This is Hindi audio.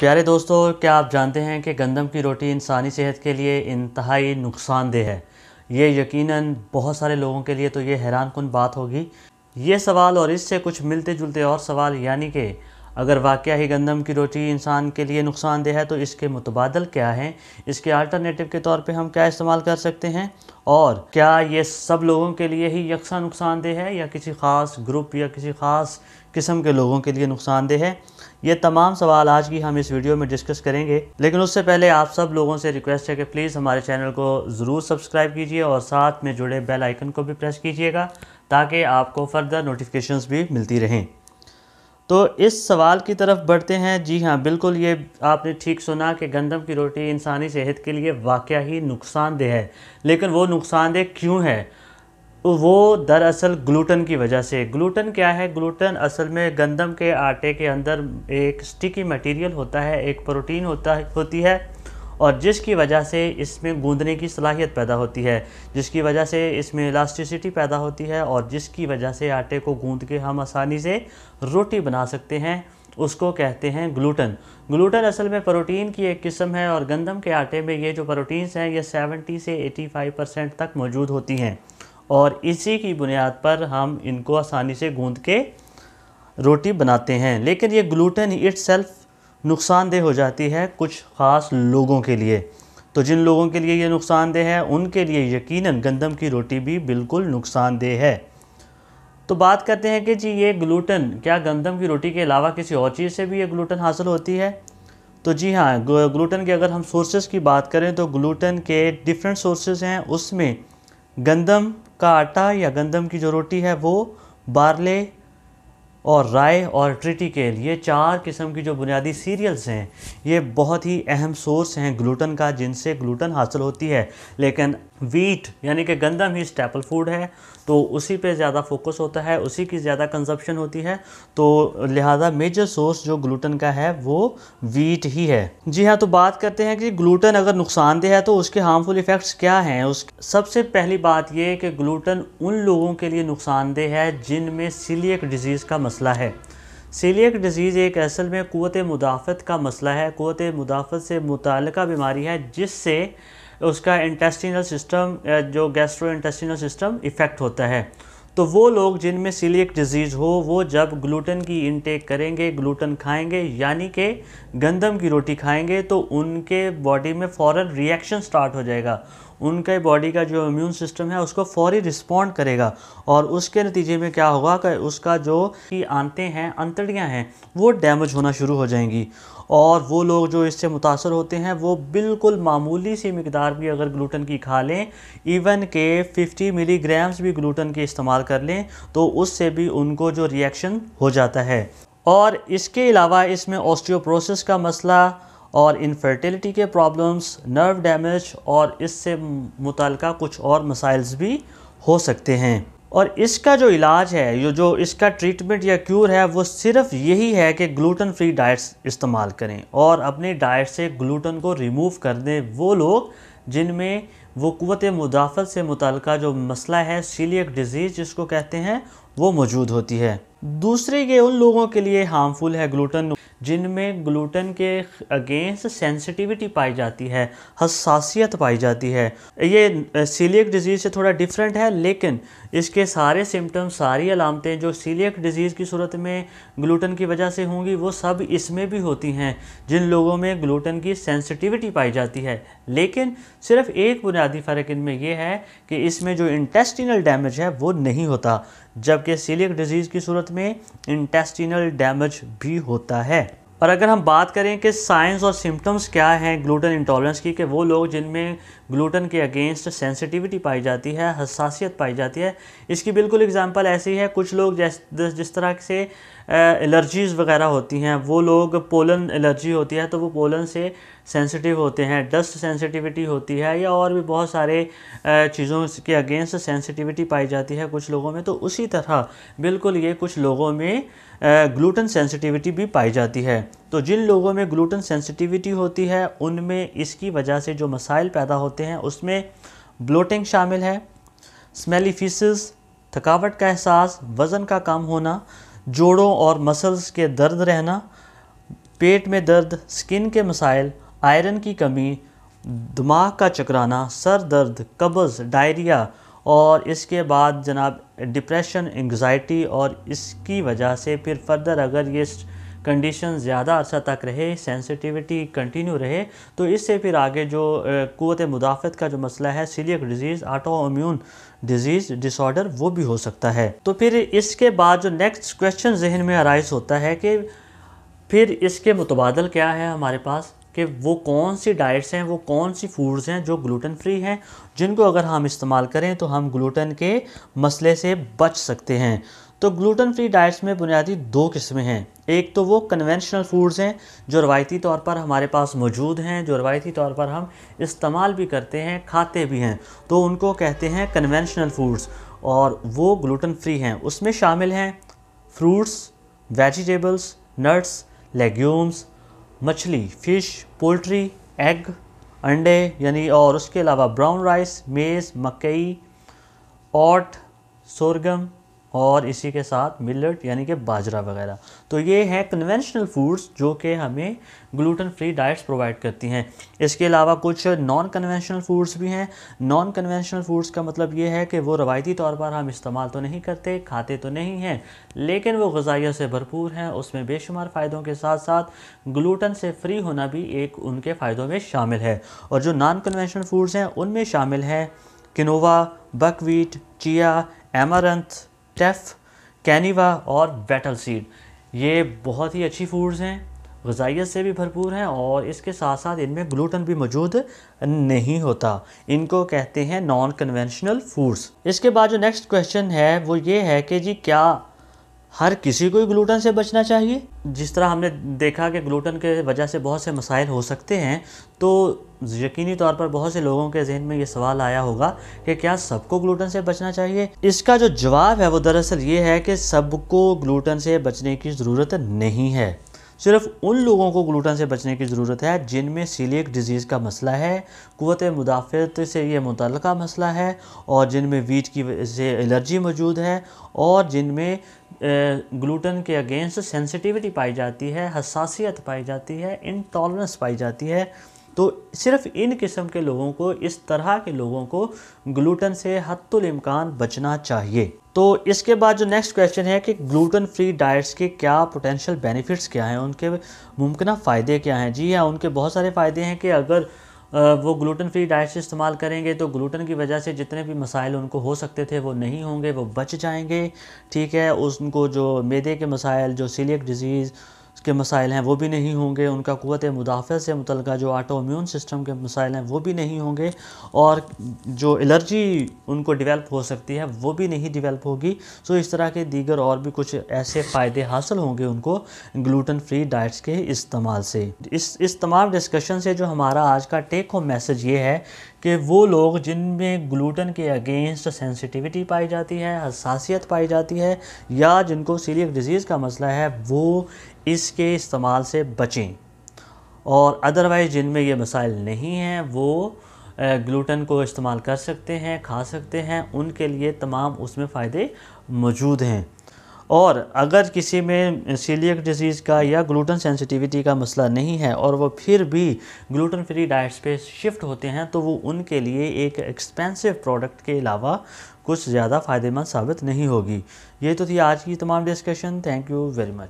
प्यारे दोस्तों, क्या आप जानते हैं कि गंदम की रोटी इंसानी सेहत के लिए इंतहाई नुकसानदेह है। ये यकीनन बहुत सारे लोगों के लिए तो ये हैरानकुन बात होगी। ये सवाल और इससे कुछ मिलते जुलते और सवाल, यानी कि अगर वाकया ही गंदम की रोटी इंसान के लिए नुकसानदेह है तो इसके मुतबादल क्या हैं, इसके अल्टरनेटिव के तौर पे हम क्या इस्तेमाल कर सकते हैं, और क्या ये सब लोगों के लिए ही यकसा नुकसानदेह है या किसी ख़ास ग्रुप या किसी ख़ास किस्म के लोगों के लिए नुकसानदेह है। ये तमाम सवाल आज की हम इस वीडियो में डिस्कस करेंगे। लेकिन उससे पहले आप सब लोगों से रिक्वेस्ट है कि प्लीज़ हमारे चैनल को ज़रूर सब्सक्राइब कीजिए और साथ में जुड़े बेल आइकन को भी प्रेस कीजिएगा ताकि आपको फर्दर नोटिफिकेशंस भी मिलती रहें। तो इस सवाल की तरफ बढ़ते हैं। जी हाँ, बिल्कुल, ये आपने ठीक सुना कि गंदम की रोटी इंसानी सेहत के लिए वाकया ही नुकसानदेह है। लेकिन वो नुकसानदेह क्यों है? वो दरअसल ग्लूटन की वजह से। ग्लूटन क्या है? ग्लूटन असल में गंदम के आटे के अंदर एक स्टिकी मटेरियल होता है, एक प्रोटीन होती है, और जिसकी वजह से इसमें गूंदने की सलाहियत पैदा होती है, जिसकी वजह से इसमें इलास्टिसिटी पैदा होती है, और जिसकी वजह से आटे को गूंद के हम आसानी से रोटी बना सकते हैं। उसको कहते हैं ग्लूटन। ग्लूटन असल में प्रोटीन की एक किस्म है, और गंदम के आटे में ये जो प्रोटीन्स हैं ये 70 से 85% तक मौजूद होती हैं, और इसी की बुनियाद पर हम इनको आसानी से गूंद के रोटी बनाते हैं। लेकिन ये ग्लूटेन इटसेल्फ नुकसानदेह हो जाती है कुछ ख़ास लोगों के लिए। तो जिन लोगों के लिए ये नुकसानदेह है उनके लिए यकीनन गंदम की रोटी भी बिल्कुल नुकसानदेह है। तो बात करते हैं कि जी ये ग्लूटेन क्या गंदम की रोटी के अलावा किसी और चीज़ से भी ये ग्लूटेन हासिल होती है? तो जी हाँ, ग्लूटेन के अगर हम सोर्सेज़ की बात करें तो ग्लूटेन के डिफरेंट सोर्सेज़ हैं। उसमें गंदम का आटा या गंदम की जो रोटी है वो बारले और राय और ट्रिटिकेल, ये 4 किस्म की जो बुनियादी सीरियल्स हैं ये बहुत ही अहम सोर्स हैं ग्लूटेन का, जिनसे ग्लूटेन हासिल होती है। लेकिन वीट यानी कि गंदम ही स्टेपल फूड है, तो उसी पे ज़्यादा फोकस होता है, उसी की ज़्यादा कंजप्शन होती है, तो लिहाजा मेजर सोर्स जो ग्लूटेन का है वो वीट ही है। जी हाँ, तो बात करते हैं कि ग्लूटेन अगर नुकसानदेह है तो उसके हार्मफुल इफ़ेक्ट्स क्या हैं। उस सबसे पहली बात ये कि ग्लूटेन उन लोगों के लिए नुकसानदेह है जिनमें सीलिएक डिजीज़ का मसला है। सीलिएक डिजीज़ एक असल में क़ुव्वत मुदाफ़त का मसला है, क़ुव्वत मुदाफ़त से मुताल्लिक़ा बीमारी है, जिससे उसका इंटेस्टिनल सिस्टम, जो गैस्ट्रो इंटेस्टिनल सिस्टम इफ़ेक्ट होता है। तो वो लोग जिनमें सीलिएक डिजीज़ हो वो जब ग्लूटेन की इनटेक करेंगे, ग्लूटेन खाएंगे यानी कि गंदम की रोटी खाएंगे, तो उनके बॉडी में फ़ौरन रिएक्शन स्टार्ट हो जाएगा। उनके बॉडी का जो इम्यून सिस्टम है उसको फौरी रिस्पॉन्ड करेगा, और उसके नतीजे में क्या होगा कि उसका जो की आंतें हैं, अंतड़ियाँ हैं, वो डैमेज होना शुरू हो जाएंगी। और वो लोग जो इससे मुतासर होते हैं वो बिल्कुल मामूली सी मिकदार भी अगर ग्लूटेन की खा लें, इवन के 50 मिलीग्राम्स भी ग्लूटेन के इस्तेमाल कर लें, तो उससे भी उनको जो रिएक्शन हो जाता है। और इसके अलावा इसमें ऑस्टियोपोरोसिस का मसला और इनफर्टिलिटी के प्रॉब्लम्स, नर्व डैमेज और इससे मुताल्लिक़ा कुछ और मसाइल्स भी हो सकते हैं। और इसका जो इलाज है, ये जो इसका ट्रीटमेंट या क्यूर है, वो सिर्फ यही है कि ग्लूटेन फ्री डाइट्स इस्तेमाल करें और अपनी डाइट से ग्लूटेन को रिमूव कर दें वो लोग जिनमें वो क़ुव्वत मुदाफ़त से मुताल्लिक़ा जो मसला है, सीलिएक डिजीज़ जिसको कहते हैं, वो मौजूद होती है। दूसरे ये उन लोगों के लिए हार्मफुल है ग्लूटेन जिनमें ग्लूटेन के अगेंस्ट सेंसिटिविटी पाई जाती है, हसासियत पाई जाती है। ये सीलिएक डिजीज़ से थोड़ा डिफरेंट है, लेकिन इसके सारे सिम्टम्स, सारी अलामतें जो सीलिएक डिजीज़ की सूरत में ग्लूटेन की वजह से होंगी वो सब इसमें भी होती हैं, जिन लोगों में ग्लूटेन की सेंसिटिविटी पाई जाती है। लेकिन सिर्फ एक बुनियादी फ़र्क इनमें यह है कि इसमें जो इंटेस्टिनल डैमेज है वो नहीं होता, जबकि सीलिएक डिजीज़ की सूरत में इंटेस्टिनल डैमेज भी होता है। और अगर हम बात करें कि साइंस और सिम्टम्स क्या हैं ग्लूटेन इंटॉलरेंस की, कि वो लोग जिनमें ग्लूटेन के अगेंस्ट सेंसिटिविटी पाई जाती है, हसासियत पाई जाती है, इसकी बिल्कुल एग्जांपल ऐसी है। कुछ लोग जिस तरह से एलर्जीज़ वगैरह होती हैं, वो लोग पोलन एलर्जी होती है तो वो पोलन से सेंसिटिव होते हैं, डस्ट सेंसिटिविटी होती है, या और भी बहुत सारे चीज़ों के अगेंस्ट सेंसिटिविटी पाई जाती है कुछ लोगों में। तो उसी तरह बिल्कुल ये कुछ लोगों में ग्लूटेन सेंसिटिविटी भी पाई जाती है। तो जिन लोगों में ग्लूटेन सेंसिटिविटी होती है उनमें इसकी वजह से जो मसाइल पैदा होते हैं उसमें ब्लोटिंग शामिल है, स्मेली फीसेस, थकावट का एहसास, वज़न का कम होना, जोड़ों और मसल्स के दर्द रहना, पेट में दर्द, स्किन के मसाइल, आयरन की कमी, दिमाग का चकराना, सर दर्द, कब्ज़, डायरिया और इसके बाद जनाब डिप्रेशन, एंग्जाइटी और इसकी वजह से फिर फर्दर अगर ये कंडीशन ज़्यादा अर्सा तक रहे, सेंसिटिविटी कंटिन्यू रहे, तो इससे फिर आगे जो क़ुव्वत मुदाफ़त का जो मसला है, coeliac disease, auto immune disease disorder, वो भी हो सकता है। तो फिर इसके बाद जो नेक्स्ट क्वेश्चन जहन में अराइज़ होता है कि फिर इसके मुतबादल क्या है हमारे पास, कि वो कौन सी डाइट्स हैं, वो कौन सी फूड्स हैं जो ग्लूटेन फ्री हैं, जिनको अगर हम इस्तेमाल करें तो हम ग्लूटेन के मसले से बच सकते हैं। तो ग्लूटेन फ्री डाइट्स में बुनियादी दो किस्में हैं। एक तो वो कन्वेंशनल फूड्स हैं जो रवायती तौर पर हमारे पास मौजूद हैं, जो रवायती तौर पर हम इस्तेमाल भी करते हैं, खाते भी हैं, तो उनको कहते हैं कन्वेंशनल फूड्स, और वो ग्लूटेन फ्री हैं। उसमें शामिल हैं फ्रूट्स, वेजिटेबल्स, नट्स, लेग्यूम्स, मछली, फ़िश, पोल्ट्री, एग, अंडे यानी, और उसके अलावा ब्राउन राइस, मेज़, मकई, ओट, सोरगम और इसी के साथ मिलेट यानी कि बाजरा वगैरह। तो ये हैं कन्वेंशनल फूड्स जो कि हमें ग्लूटेन फ्री डाइट्स प्रोवाइड करती हैं। इसके अलावा कुछ नॉन कन्वेंशनल फूड्स भी हैं। नॉन कन्वेंशनल फूड्स का मतलब ये है कि वो रवायती तौर पर हम इस्तेमाल तो नहीं करते, खाते तो नहीं हैं, लेकिन वो ग़िज़ाइयत से भरपूर हैं, उसमें बेशुमार फ़ायदों के साथ साथ ग्लूटेन से फ्री होना भी एक उनके फ़ायदों में शामिल है। और जो नॉन कन्वेंशनल फूड्स हैं उनमें शामिल हैं किनोवा, बकवीट, चिया, एमारंथ, टेफ, कैनिवा और बैटल सीड। ये बहुत ही अच्छी फूड्स हैं, ग़िज़ाइयत से भी भरपूर हैं और इसके साथ साथ इनमें ग्लूटेन भी मौजूद नहीं होता। इनको कहते हैं नॉन कन्वेंशनल फूड्स। इसके बाद जो नेक्स्ट क्वेश्चन है वो ये है कि जी क्या हर किसी को ही ग्लूटेन से बचना चाहिए? जिस तरह हमने देखा कि ग्लूटेन के वजह से बहुत से मसाइल हो सकते हैं, तो यकीनी तौर पर बहुत से लोगों के जहन में ये सवाल आया होगा कि क्या सबको ग्लूटेन से बचना चाहिए? इसका जो जवाब है वो दरअसल ये है कि सबको ग्लूटेन से बचने की ज़रूरत नहीं है। सिर्फ उन लोगों को ग्लूटेन से बचने की ज़रूरत है जिनमें सीलियक डिजीज़ का मसला है, क़ुव्वत मुदाफ़त से ये मुतल्लका मसला है, और जिनमें वीट की वजह से एलर्जी मौजूद है, और जिनमें ग्लूटेन के अगेंस्ट सेंसिटिविटी पाई जाती है, हसासियत पाई जाती है, इंटॉलरेंस पाई जाती है। तो सिर्फ इन किस्म के लोगों को, इस तरह के लोगों को ग्लूटेन से हत्तुल इम्कान बचना चाहिए। तो इसके बाद जो नेक्स्ट क्वेश्चन है कि ग्लूटेन फ्री डाइट्स के क्या पोटेंशियल बेनिफिट्स क्या हैं, उनके मुमकिन फ़ायदे क्या हैं? जी हाँ, उनके बहुत सारे फ़ायदे हैं कि अगर वो ग्लूटेन फ्री डाइट्स इस्तेमाल करेंगे तो ग्लूटेन की वजह से जितने भी मसाइल उनको हो सकते थे वो नहीं होंगे, वो बच जाएंगे। ठीक है, उनको जो मैदे के मसाइल, जो सीलियक डिजीज़ के मसाइल हैं वो भी नहीं होंगे, उनका क़ुव्वत मुदाफ़त से मुतल्लिक़ जो ऑटो इम्यून सिस्टम के मसाइल हैं वो भी नहीं होंगे, और जो एलर्जी उनको डेवलप हो सकती है वो भी नहीं डेवलप होगी। सो इस तरह के दीगर और भी कुछ ऐसे फ़ायदे हासिल होंगे उनको ग्लूटेन फ्री डाइट्स के इस्तेमाल से। इस तमाम डिस्कशन से जो हमारा आज का टेक होम मैसेज ये है कि वो लोग जिनमें ग्लूटेन के अगेंस्ट सेंसिटिविटी पाई जाती है, हसासियत पाई जाती है, या जिनको सीलियक डिजीज़ का मसला है, वो इसके इस्तेमाल से बचें, और अदरवाइज़ जिनमें ये मसाइल नहीं हैं वो ग्लूटेन को इस्तेमाल कर सकते हैं, खा सकते हैं, उनके लिए तमाम उसमें फ़ायदे मौजूद हैं। और अगर किसी में सीलियक डिजीज़ का या ग्लूटेन सेंसिटिविटी का मसला नहीं है और वो फिर भी ग्लूटेन फ्री डाइट्स पे शिफ्ट होते हैं, तो वो उनके लिए एक एक्सपेंसिव प्रोडक्ट के अलावा कुछ ज़्यादा फ़ायदेमंद साबित नहीं होगी। ये तो थी आज की तमाम discussion. Thank you very much.